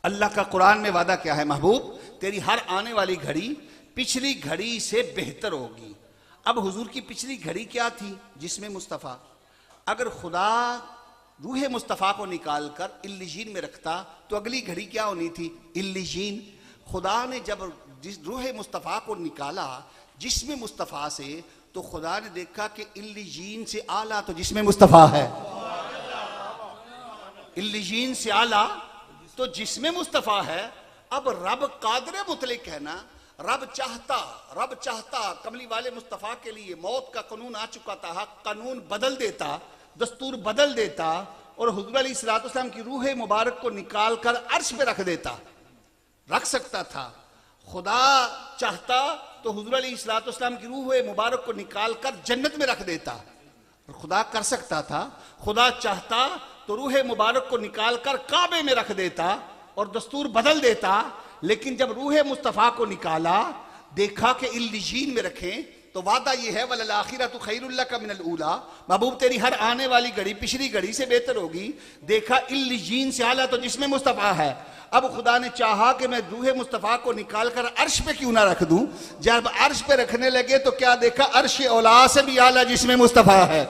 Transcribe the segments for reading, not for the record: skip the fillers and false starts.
अल्लाह का कुरान में वादा क्या है? महबूब तेरी हर आने वाली घड़ी पिछली घड़ी से बेहतर होगी। अब हुजूर की पिछली घड़ी क्या थी? जिस्म मुस्तफ़ा। अगर खुदा रूह मुस्तफ़ा को निकाल कर इल्लिजीन में रखता तो अगली घड़ी क्या होनी थी? इल्लिजीन। खुदा ने जब रूह मुस्तफ़ा को निकाला जिस्म मुस्तफ़ा से तो खुदा ने देखा कि इल्लिजीन से आला तो जिस्म मुस्तफ़ा है, इल्लिजीन से आला तो जिस्म मुस्तफ़ा है। अब रब कादर मुतलिक है ना, रब चाहता कमली वाले मुस्तफ़ा के लिए मौत का कानून आ चुका था, कानून बदल देता, दस्तूर बदल देता और हुज़ूर अलैहिस्सलाम की रूह मुबारक को निकाल कर अर्श पे रख देता, रख सकता था। खुदा चाहता तो हुज़ूर अलैहिस्सलाम की रूह मुबारक को निकाल कर जन्नत में रख देता, खुदा कर सकता था। खुदा चाहता तो रूह मुबारक को निकाल कर काबे में रख देता और दस्तूर बदल देता। लेकिन जब रूह मुस्तफ़ा को निकाला देखा कि इल्लिजीन में रखें तो वादा यह है वलल आखिरतु खैरुल लका मिनल ऊला, महबूब तेरी हर आने वाली घड़ी पिछली घड़ी से बेहतर होगी। देखा इल्लिजीन से आला तो जिस्म मुस्तफ़ा है। अब खुदा ने चाहा कि मैं रूह मुस्तफ़ा को निकाल कर अर्श पे क्यों ना रख दूं। जब अर्श पे रखने लगे तो क्या देखा? अर्श औला से भी आला जिस्म मुस्तफ़ा है।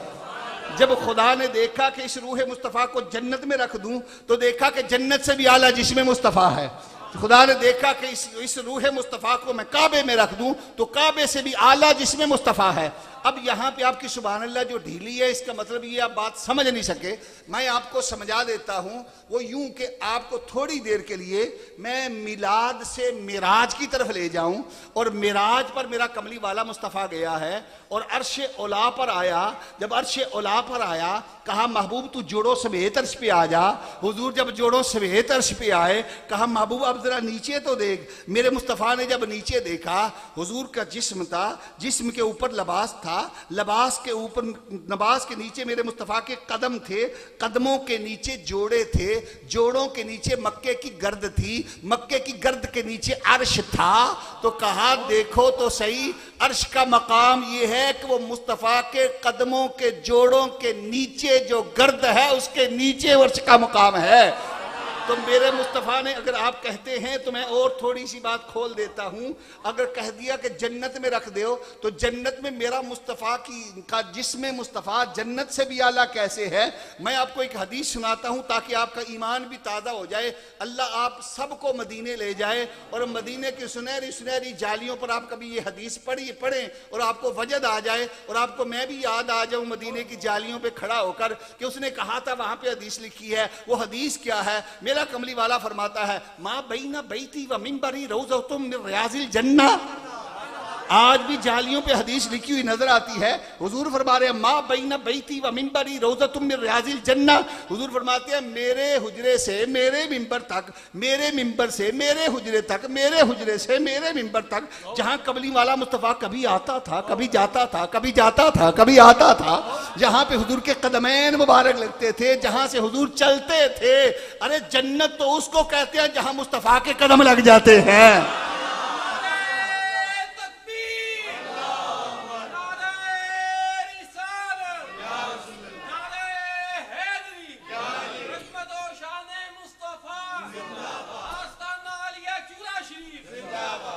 जब खुदा ने देखा कि इस रूह मुस्तफ़ा को जन्नत में रख दूं तो देखा कि जन्नत से भी आला जिस्म मुस्तफ़ा है। खुदा ने देखा कि इस रूह मुस्तफ़ा को मैं काबे में रख दूं तो काबे से भी आला जिस्म मुस्तफ़ा है। अब यहाँ पे आपकी सुभान अल्लाह जो ढीली है इसका मतलब ये आप बात समझ नहीं सके, मैं आपको समझा देता हूँ। वो यूं कि आपको थोड़ी देर के लिए मैं मिलाद से मिराज की तरफ ले जाऊं और मिराज पर मेरा कमली वाला मुस्तफ़ा गया है और अर्श औला पर आया। जब अर्श औला पर आया कहा महबूब तू जोड़ों समेत अर्श पे आ जा। हुजूर जब जोड़ों समेत अर्श पे आए कहा महबूब अब जरा नीचे तो देख। मेरे मुस्तफ़ा ने जब नीचे देखा हुजूर का जिस्म था, जिस्म के ऊपर लिबास था, लिबास के ऊपर नबाज के नीचे मेरे मुस्तफ़ा के कदम थे, कदमों के नीचे जोड़े थे, जोड़ों के नीचे मक्के की गर्द थी, मक्के की गर्द के नीचे अर्श था। तो कहा देखो तो सही अर्श का मकाम ये है कि वो मुस्तफ़ा के कदमों के जोड़ों के नीचे जो गर्द है उसके नीचे अर्श का मकाम है। तो मेरे मुस्तफ़ा ने अगर आप कहते हैं तो मैं और थोड़ी सी बात खोल देता हूं। अगर कह दिया कि जन्नत में रख दो तो जन्नत में मेरा मुस्तफ़ा का जिस्म मुस्तफ़ा जन्नत से भी आला कैसे है? मैं आपको एक हदीस सुनाता हूं ताकि आपका ईमान भी ताज़ा हो जाए। अल्लाह आप सबको मदीने ले जाए और मदीने की सुनहरी सुनहरी जालियों पर आप कभी ये हदीस पढ़ें और आपको वजद आ जाए और आपको मैं भी याद आ जाऊं मदीने की जालियों पर खड़ा होकर कि उसने कहा था वहां पर हदीस लिखी है। वो हदीस क्या है? मेरा कमली वाला फरमाता है माँ बैना बैती व मिंबरी रौज़तुम मिन रियाज़िल जन्ना। आज भी जालियों पे हदीस लिखी हुई नजर आती है। हुजूर फरमा रहे हैं माँ बैना बैती व मिंबरी रौज़तुम मिन रियाज़िल जन्ना। हुजूर फरमाते हैं मेरे हुजरे से मेरे मिंबर तक, मेरे मिंबर से मेरे हुजरे तक, मेरे हुजरे से मेरे मिंबर तक, जहां कमली वाला मुस्तफ़ा कभी आता था, कभी जाता था, कभी जाता था, कभी आता था, जहां पे हुजूर के कदमैन मुबारक लगते थे, जहां से हुजूर चलते थे। अरे जन्नत तो उसको कहते हैं जहां मुस्तफ़ा के कदम लग जाते हैं।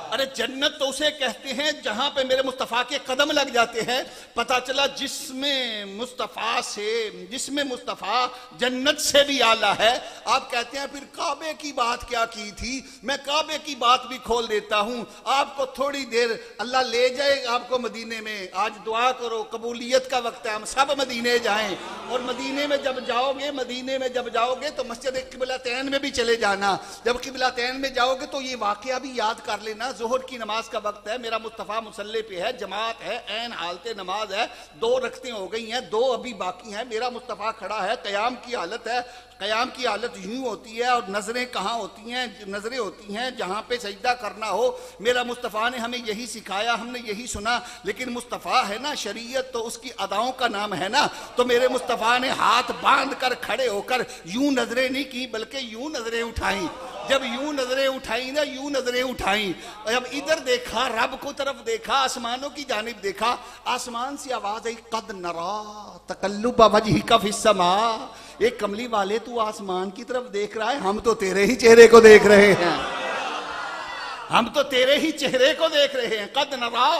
अरे जन्नत तो उसे कहते हैं जहां पे मेरे मुस्तफ़ा के कदम लग जाते हैं। पता चला जिस्म मुस्तफ़ा जन्नत से भी आला है। आप कहते हैं फिर काबे की बात क्या की थी? मैं काबे की बात भी खोल देता हूं आपको। थोड़ी देर अल्लाह ले जाए आपको मदीने में। आज दुआ करो, कबूलियत का वक्त है, हम सब मदीने जाएं। और मदीने में जब जाओगे तो मस्जिद क़िबलतैन में भी चले जाना। जब क़िबलतैन में जाओगे तो ये वाक़या भी याद कर लेना। ज़ोहर की नमाज का वक्त है, मेरा मुस्तफ़ा मुसल्ले पे है, जमात है, ऐन हालते नमाज है, 2 रकतें हो गई हैं, 2 अभी बाकी हैं। मेरा मुस्तफ़ा खड़ा है, क़याम की हालत है। क़याम की हालत यूं होती है और नज़रें कहाँ होती हैं? नज़रें होती हैं जहाँ पे सजदा करना हो। मेरा मुस्तफ़ा ने हमें यही सिखाया, हमने यही सुना। लेकिन मुस्तफ़ा है ना, शरीयत तो उसकी अदाओं का नाम है ना। तो मेरे मुस्तफ़ा ने हाथ बांध कर खड़े होकर यूं नज़रें नहीं की बल्कि यूं नज़रें उठाई। जब यूं नजरें उठाई ना, यूं नजरें उठाई, जब इधर देखा, रब को तरफ देखा, आसमानों की जानिब देखा, आसमान से आवाज आई कद नरा तकल्लुब वजहिका फिस्समा। एक कमली वाले तू आसमान की तरफ देख रहा है, हम तो तेरे ही चेहरे को देख रहे हैं, हम तो तेरे ही चेहरे को देख रहे हैं। कद नरा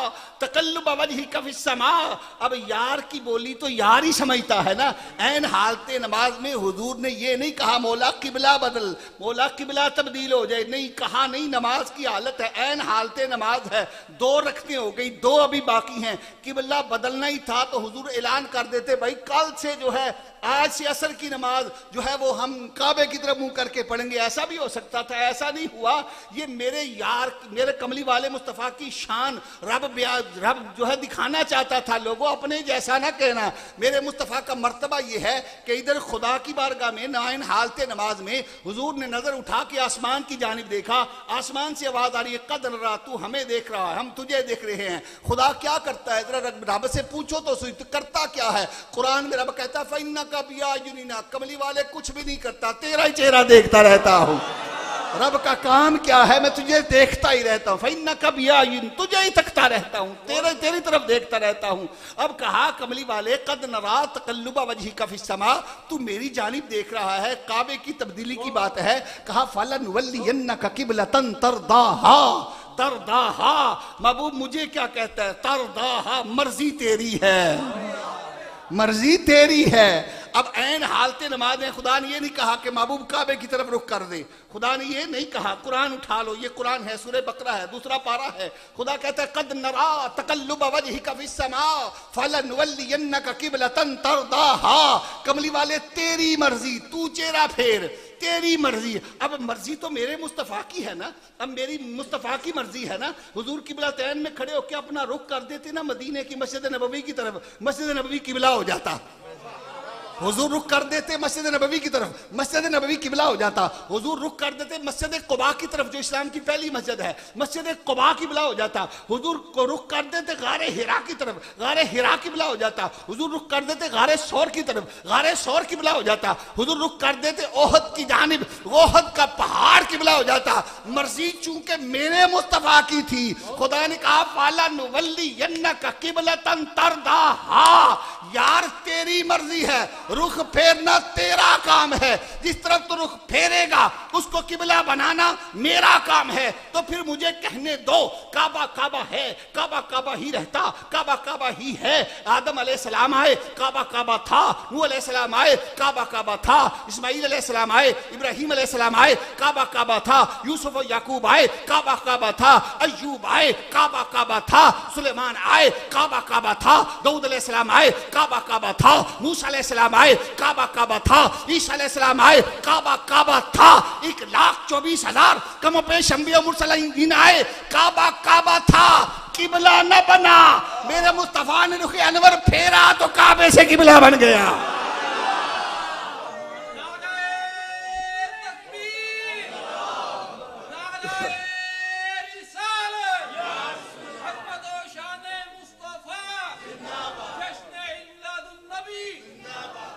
तकल्लुब वजहिका फिस समा। अब यार की बोली तो यार ही समझता है ना। ऐन हालते नमाज में हुजूर ने ये नहीं कहा मौला किबला बदल, मौला किबला तब्दील हो जाए, नहीं कहा, नहीं। नमाज की हालत है, ऐन हालते नमाज है, 2 रखते हो गई, 2 अभी बाकी हैं, किबला बदलना ही था तो हुजूर ऐलान कर देते भाई कल से जो है, आज से असर की नमाज जो है वो हम काबे की तरफ मुंह करके पढ़ेंगे। ऐसा भी हो सकता था, ऐसा नहीं हुआ। ये मेरे यार, मेरे कमली वाले मुस्तफ़ा की शान रब जो है दिखाना चाहता था। लोगों अपने जैसा ना कहना। मेरे मुस्तफ़ा का मर्तबा ये है कि इधर खुदा की बारगाह में नाइन हालते नमाज में हुजूर ने नजर उठा के आसमान की जानिब देखा, आसमान से आवाज आ रही है कद नरा, तू हमें देख रहा है, हम तुझे देख रहे हैं। खुदा क्या करता है जरा रब से पूछो तो सही, तो करता क्या है? कुरान में रब कहता है फइन्ना का बिया युनिना, कमली वाले कुछ भी नहीं करता, तेरा ही चेहरा देखता रहता हूं। रब का काम क्या है? मैं तुझे देखता ही रहता हूं। फइन्ना का बिया युन, तुझे ही तकता रहता हूं, तेरी तरफ देखता रहता हूं। अब कहा कमली वाले कद नरा तकल्लुब वजहिका फिस समा, तू मेरी जानिब देख रहा है, काबे की तब्दीली की बात है। कहा फलन वल्लियन्नका किबलतन तरदाहा, तरदाहा महबूब मुझे क्या कहता है? तरदाहा, मर्जी तेरी है, मर्जी तेरी है। अब ऐन हालते नमाज में खुदा ने ये नहीं कहा कि महबूब काबे की तरफ रुख कर दे, खुदा ने ये नहीं कहा। कुरान उठा लो, ये कुरान है, सूरह बकरा है, 2 पारा है। खुदा कहता है कद नरा तकल्लुब वजहिका फिस समा फलनुवल्लियन्नका किबलतन तरदाहा, कमली वाले तेरी मर्जी, तू चेहरा फेर, तेरी मर्जी। अब मर्जी तो मेरे मुस्तफ़ा की है ना, अब मेरी मुस्तफ़ा की मर्जी है ना। हुजूर किबलतैन में खड़े होकर अपना रुख कर देते ना मदीने की मस्जिद नबवी की तरफ, मस्जिद नबवी किबला हो जाता। हुजूर रुख कर देते मस्जिद नबवी की तरफ, मस्जिद नबवी किबला हो जाता। हुजूर रुख कर देते मस्जिद कुबा की तरफ, जो इस्लाम की पहली मस्जिद है, मस्जिद कुबा किबला हो जाता। हुजूर को रुख कर देते गारे हिरा की तरफ, गारे हिरा किबला हो जाता। हुजूर रुख कर देते गारे सौर की तरफ, गारे सौर किबला हो जाता। हुजूर रुख कर देते ओहद की जानिब, ओहद का पहाड़ किबला हो जाता। मर्जी चूंकि मेरे मुस्तफा की थी, खुदा ने कहा फाला नुवल्लियन्नका किबलतन तरदाहा, यार तेरी मर्जी है, रुख फेरना तेरा काम है। जिस तरफ तो रुख फेरेगा उसको किबला बनाना मेरा काम है। तो फिर मुझे कहने दो, काबा काबा है, काबा काबा ही रहता, काबा काबा ही है। आदम अलैहिस्सलाम आए, काबा काबा था। नूह अलैहिस्सलाम आए, काबा काबा था। इस्माइल अलैहिस्सलाम आए, इब्राहिम अलैहिस्सलाम आए, काबा काबा था। यूसुफ और याकूब आए, काबा काबा था। अय्यूब आए, काबा काबा था। सुलेमान आए, काबा काबा था। दाऊद अलैहिस्सलाम आए, काबा काबा था। मूसा अलैहिस्सलाम आए, काबा काबा था। ईसा अलैहिस्सलाम आए, काबा काबा था। 1,24,000 कम पेश अंबिया मुरसलीन आए, काबा काबा था। किबला न बना, मेरे मुस्तफा ने रुख अनवर फेरा तो काबे से किबला बन गया।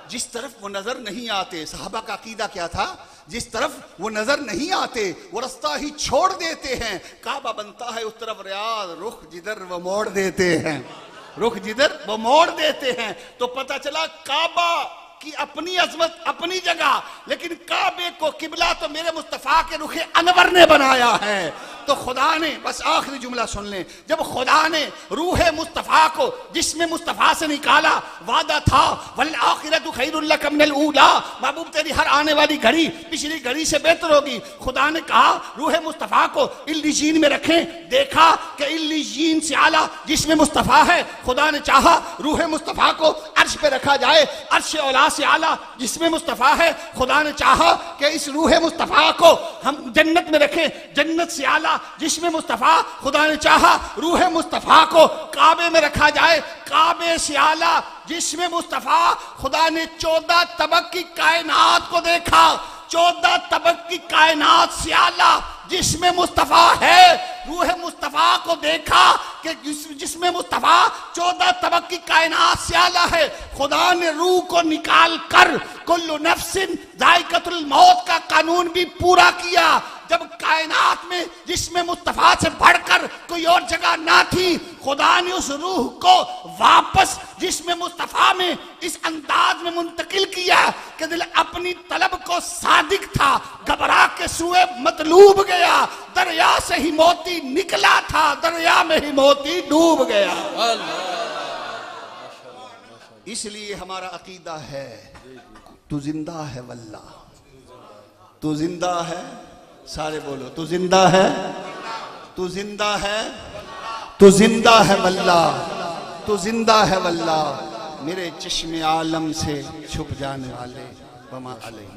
जिस तरफ वो नजर नहीं आते, सहाबा का अकीदा क्या था? जिस तरफ वो नजर नहीं आते वो रास्ता ही छोड़ देते हैं। काबा बनता है उस तरफ रियाज, रुख जिधर वो मोड़ देते हैं, रुख जिधर वो मोड़ देते हैं। तो पता चला काबा की अपनी अजमत, अपनी जगह, लेकिन काबे को किबला तो मेरे मुस्तफा के रुखे अनवर ने बनाया है। तो खुदा ने, बस आखिरी जुमला सुन लें, जब खुदा ने रूह मुस्तफा को जिसमें मुस्तफा से निकाला, वादा था वल आखिरतु खैरुल लक मिनल ऊला, महबूब तेरी हर आने वाली घड़ी पिछली घड़ी से बेहतर होगी। खुदा ने कहा रूह मुस्तफा को इल्लीजीन में रखें। देखा कि इल्लीजीन से आला जिसमें मुस्तफा है, खुदा ने चाहा रूह मुस्तफा को अर्श पे रखा जाए। अर्श औला से आला जिसमें मुस्तफा है, खुदा ने चाहा कि इस रूह मुस्तफा को हम जन्नत में रखें। जन्नत से आला जिसमें मुस्तफा, खुदा ने चाहा रूह मुस्तफा को काबे में रखा जाए। काबे से आला जिसमें मुस्तफा, खुदा ने 14 तबक की कायनात को देखा। 14 तबक की कायनात से आला जिसमें मुस्तफा है, रूह मुस्तफा को देखा कि जिसमें मुस्तफा 14 तबक की कायनात से आला है। खुदा ने रूह को निकाल कर कुल्लु नफ्सिन जायकातुल मौत का कानून भी पूरा किया। जब कायनात में जिसमें मुस्तफा से बढ़कर कोई और जगह ना थी, खुदा ने उस रूह को वापस जिसमें मुस्तफा में इस अंदाज में मुंतकिल किया कि दिल अपनी तलब को सादिक था, घबरा के सुए मतलूब गया, दरिया से ही मोती निकला था, दरिया में ही मोती डूब गया। इसलिए हमारा अकीदा है, तू जिंदा है वल्ला, तू जिंदा है, सारे बोलो तू जिंदा है, तू जिंदा है, तू जिंदा है वल्ला, तू जिंदा है वल्ला, मेरे चश्मे आलम से छुप जाने वाले बमा अलैहि।